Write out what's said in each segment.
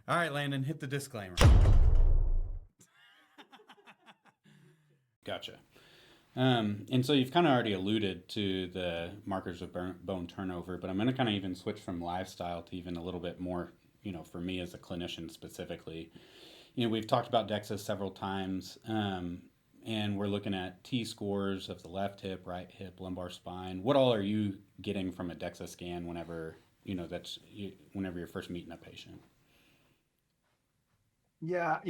All right, Landon, hit the disclaimer. Gotcha. And so you've kind of already alluded to the markers of bone turnover, but I'm going to kind of even switch from lifestyle to even a little bit more, for me as a clinician specifically. We've talked about DEXA several times, and we're looking at T scores of the left hip, right hip, lumbar spine. What all are you getting from a DEXA scan whenever, whenever you're first meeting a patient? Yeah,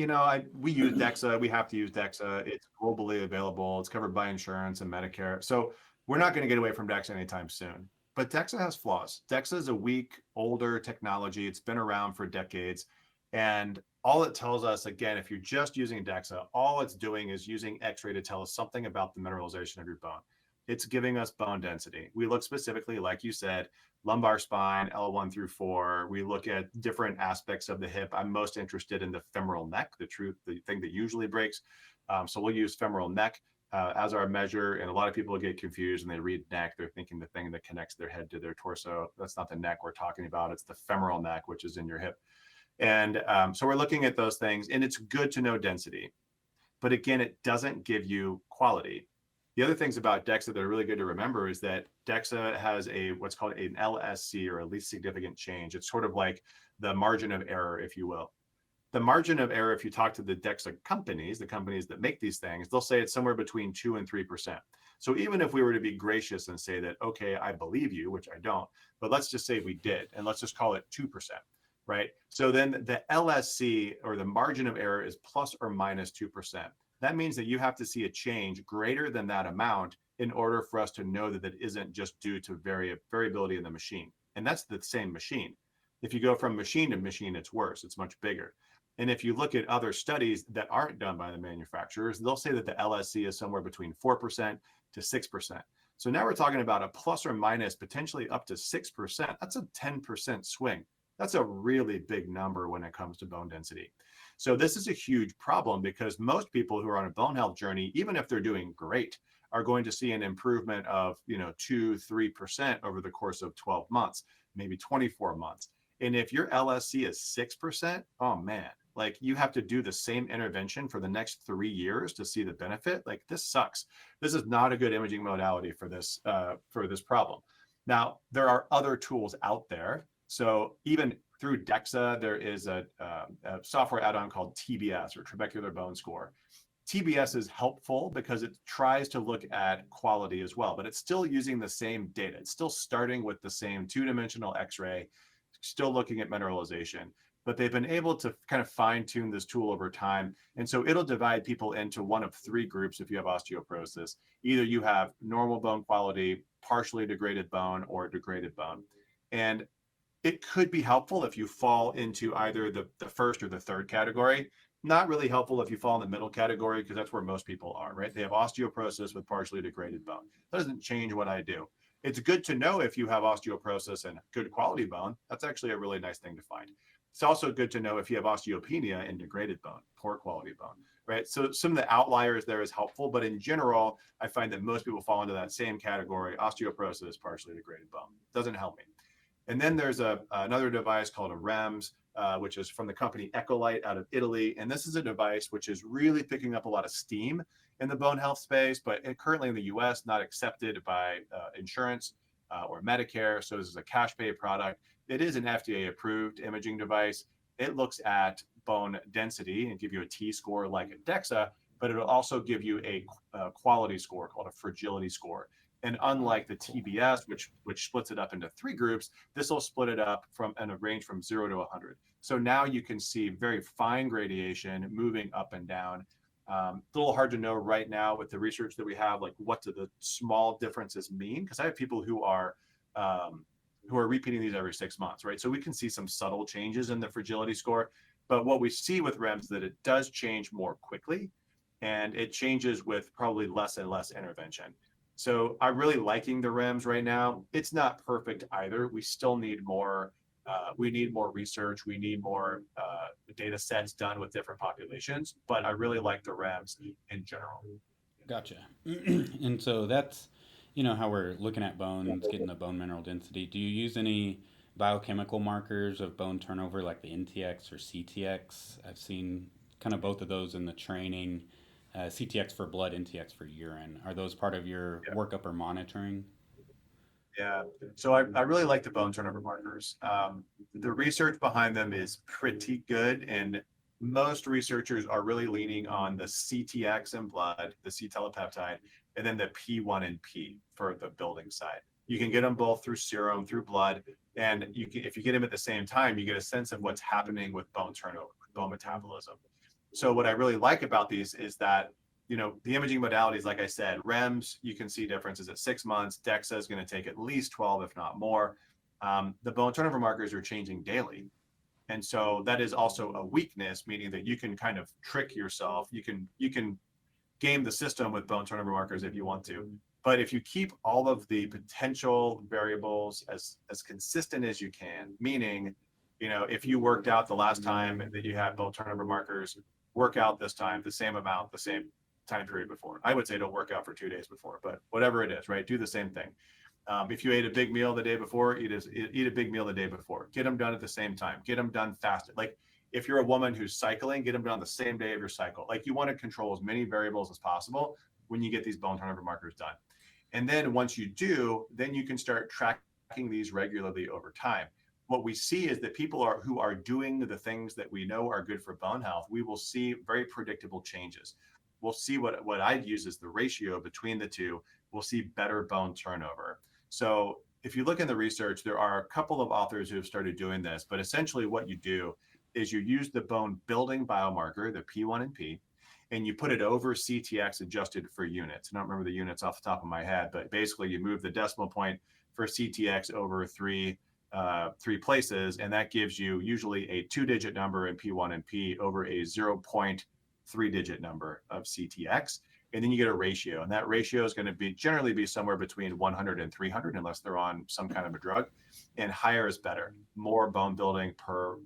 we use DEXA. We have to use DEXA. It's globally available. It's covered by insurance and Medicare. So we're not going to get away from DEXA anytime soon. But DEXA has flaws. DEXA is a weak, older technology. It's been around for decades. And all it tells us, again, if you're just using DEXA, all it's doing is using X-ray to tell us something about the mineralization of your bone. It's giving us bone density. We look specifically, like you said, lumbar spine, L1 through 4. We look at different aspects of the hip. I'm most interested in the femoral neck, the thing that usually breaks. So we'll use femoral neck as our measure. And a lot of people get confused and they read neck. They're thinking the thing that connects their head to their torso. That's not the neck we're talking about. It's the femoral neck, which is in your hip. And so we're looking at those things, and it's good to know density. But again, it doesn't give you quality. The other things about DEXA that are really good to remember is that DEXA has what's called an LSC, or a least significant change. It's sort of like the margin of error, if you will. The margin of error, if you talk to the DEXA companies, the companies that make these things, they'll say it's somewhere between 2 and 3%. So even if we were to be gracious and say that, okay, I believe you, which I don't, but let's just say we did, and let's just call it 2%, right? So then the LSC, or the margin of error, is plus or minus 2%. That means that you have to see a change greater than that amount in order for us to know that it isn't just due to variability in the machine. And that's the same machine. If you go from machine to machine, it's worse. It's much bigger. And if you look at other studies that aren't done by the manufacturers, they'll say that the LSC is somewhere between 4% to 6%. So now we're talking about a plus or minus potentially up to 6%. That's a 10% swing. That's a really big number when it comes to bone density. So this is a huge problem because most people who are on a bone health journey, even if they're doing great, are going to see an improvement of 2-3% over the course of 12 months, maybe 24 months. And if your LSC is 6%, oh man, like you have to do the same intervention for the next 3 years to see the benefit. Like this sucks. This is not a good imaging modality for this problem. Now, there are other tools out there. So even through DEXA, there is a software add-on called TBS, or trabecular bone score. TBS is helpful because it tries to look at quality as well, but it's still using the same data. It's still starting with the same two-dimensional X-ray, still looking at mineralization, but they've been able to kind of fine-tune this tool over time. And so it'll divide people into one of 3 groups if you have osteoporosis. Either you have normal bone quality, partially degraded bone, or degraded bone. And it could be helpful if you fall into either the first or the third category. Not really helpful if you fall in the middle category, because that's where most people are, right? They have osteoporosis with partially degraded bone. That doesn't change what I do. It's good to know if you have osteoporosis and good quality bone. That's actually a really nice thing to find. It's also good to know if you have osteopenia and degraded bone, poor quality bone, right? So some of the outliers there is helpful, but in general, I find that most people fall into that same category: osteoporosis, partially degraded bone. Doesn't help me. And then there's another device called a REMS, which is from the company Ecolite out of Italy. And this is a device which is really picking up a lot of steam in the bone health space, but currently in the US, not accepted by insurance or Medicare. So this is a cash pay product. It is an FDA approved imaging device. It looks at bone density and give you a T score like a DEXA, but it'll also give you a quality score called a fragility score. And unlike the TBS, which splits it up into 3 groups, this will split it up in a range from 0 to 100. So now you can see very fine gradation moving up and down. It's a little hard to know right now with the research that we have, like what do the small differences mean? Because I have people who are repeating these every 6 months, right? So we can see some subtle changes in the fragility score. But what we see with REMS is that it does change more quickly, and it changes with probably less and less intervention. So I'm really liking the REMS right now. It's not perfect either. We still need more. We need more research. We need more data sets done with different populations. But I really like the REMS in general. Gotcha. And so that's, how we're looking at bones, getting the bone mineral density. Do you use any biochemical markers of bone turnover like the NTX or CTX. I've seen kind of both of those in the training. CTX for blood, NTX for urine. Are those part of your Yeah. workup or monitoring? Yeah. So I really like the bone turnover markers. The research behind them is pretty good. And most researchers are really leaning on the CTX in blood, the C telepeptide, and then the P1 and P for the building side. You can get them both through serum, through blood. And you can, if you get them at the same time, you get a sense of what's happening with bone turnover, bone metabolism. So what I really like about these is that the imaging modalities, like I said, REMS, you can see differences at 6 months. DEXA is going to take at least 12, if not more. The bone turnover markers are changing daily. And so that is also a weakness, meaning that you can kind of trick yourself. You can game the system with bone turnover markers if you want to. But if you keep all of the potential variables as consistent as you can, meaning, if you worked out the last time that you had bone turnover markers, work out this time the same amount, the same time period before. I would say don't work out for 2 days before, but whatever it is, right? Do the same thing. If you ate a big meal the day before, eat a big meal the day before. Get them done at the same time. Get them done fasted. Like if you're a woman who's cycling, get them done the same day of your cycle. Like you want to control as many variables as possible when you get these bone turnover markers done. And then once you do, then you can start tracking these regularly over time. What we see is that people who are doing the things that we know are good for bone health, we will see very predictable changes. We'll see what I'd use as the ratio between the two. We'll see better bone turnover. So if you look in the research, there are a couple of authors who have started doing this, but essentially what you do is you use the bone building biomarker, the P1 and P, and you put it over CTX adjusted for units. I don't remember the units off the top of my head, but basically you move the decimal point for CTX over three places, and that gives you usually a 2-digit number in P1 and P over a 0.3-digit number of CTX. And then you get a ratio, and that ratio is going to generally be somewhere between 100 and 300, unless they're on some kind of a drug. And higher is better, more bone building per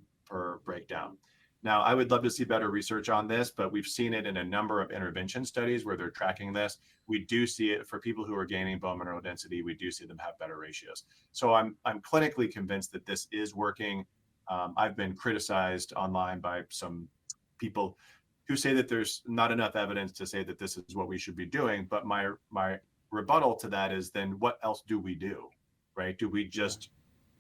breakdown. Now, I would love to see better research on this, but we've seen it in a number of intervention studies where they're tracking this. We do see it for people who are gaining bone mineral density. We do see them have better ratios. So I'm clinically convinced that this is working. I've been criticized online by some people who say that there's not enough evidence to say that this is what we should be doing. But my rebuttal to that is, then what else do we do, right? Do we just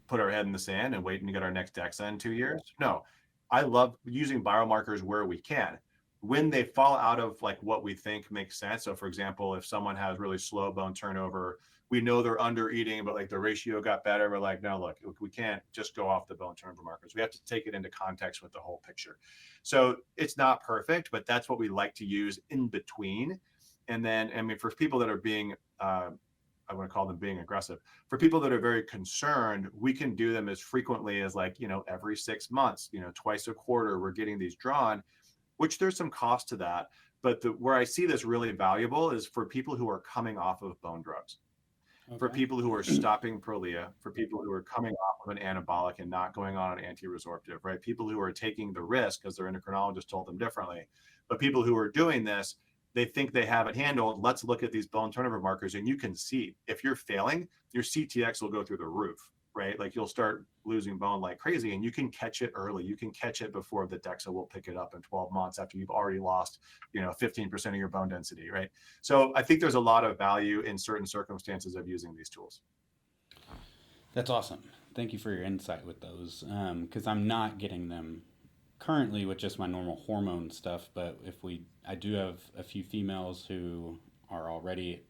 put our head in the sand and wait and get our next DEXA in 2 years? No. I love using biomarkers where we can. When they fall out of like what we think makes sense. So for example, if someone has really slow bone turnover, we know they're under eating, but like the ratio got better. We're like, no, look, we can't just go off the bone turnover markers. We have to take it into context with the whole picture. So it's not perfect, but that's what we like to use in between. And then, I mean, for people that are being, I want to call them being aggressive. For people that are very concerned, we can do them as frequently as like, every 6 months, twice a quarter, we're getting these drawn, which there's some cost to that. But where I see this really valuable is for people who are coming off of bone drugs, for people who are stopping Prolia, for people who are coming off of an anabolic and not going on an anti-resorptive, right? People who are taking the risk because their endocrinologist told them differently. But people who are doing this, they think they have it handled. Let's look at these bone turnover markers, and you can see if you're failing, your CTX will go through the roof, right? Like you'll start losing bone like crazy, and you can catch it early. You can catch it before the DEXA will pick it up in 12 months after you've already lost, 15% of your bone density, right? So I think there's a lot of value in certain circumstances of using these tools. That's awesome. Thank you for your insight with those, because I'm not getting them currently with just my normal hormone stuff. But I do have a few females who are already,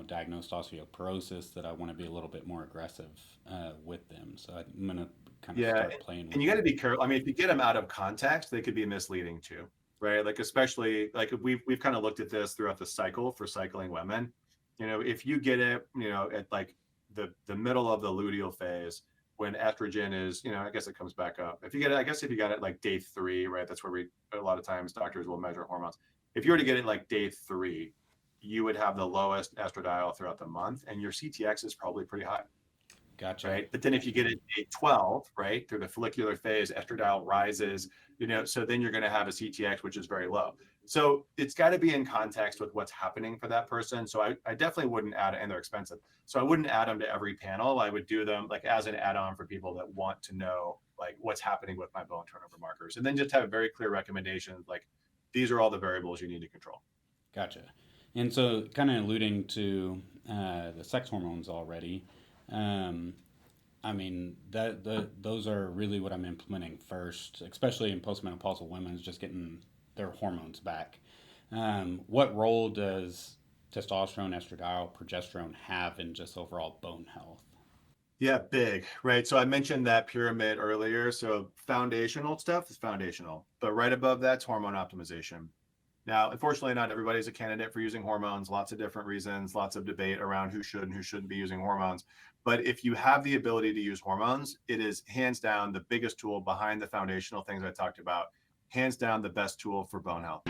diagnosed osteoporosis that I want to be a little bit more aggressive with them. So I'm gonna kind of Yeah, start playing with and you got to them. be careful. I mean, if you get them out of context, they could be misleading too, right? Like especially like we've kind of looked at this throughout the cycle for cycling women. If you get it, at like the middle of the luteal phase when estrogen is, I guess it comes back up. If you get it, I guess if you got it like day 3, right? That's where a lot of times doctors will measure hormones. If you were to get it like day 3, you would have the lowest estradiol throughout the month, and your CTX is probably pretty high. Gotcha. right? But then if you get it day 12, right, through the follicular phase, estradiol rises, so then you're going to have a CTX, which is very low. So it's got to be in context with what's happening for that person. So I definitely wouldn't add it, and they're expensive. So I wouldn't add them to every panel. I would do them like as an add-on for people that want to know like what's happening with my bone turnover markers, and then just have very clear recommendations like these are all the variables you need to control. Gotcha. And so, kind of alluding to the sex hormones already, um, I mean those are really what I'm implementing first, especially in postmenopausal women, is just getting their hormones back. What role does testosterone, estradiol, progesterone have in just overall bone health? Yeah, big, right? So I mentioned that pyramid earlier. So foundational stuff is foundational, but right above that's hormone optimization. Now, unfortunately, not everybody's a candidate for using hormones. Lots of different reasons, lots of debate around who should and who shouldn't be using hormones. But if you have the ability to use hormones, it is hands down the biggest tool behind the foundational things I talked about, hands down the best tool for bone health.